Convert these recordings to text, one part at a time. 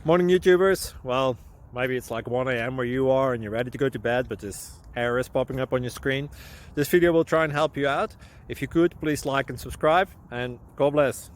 Morning YouTubers. Well, maybe it's like 1 a.m. where you are and you're ready to go to bed, but this error is popping up on your screen. This video will try and help you out. If you could, please like and subscribe, and God bless.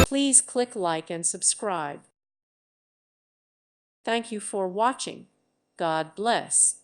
Please click like and subscribe. Thank you for watching. God bless.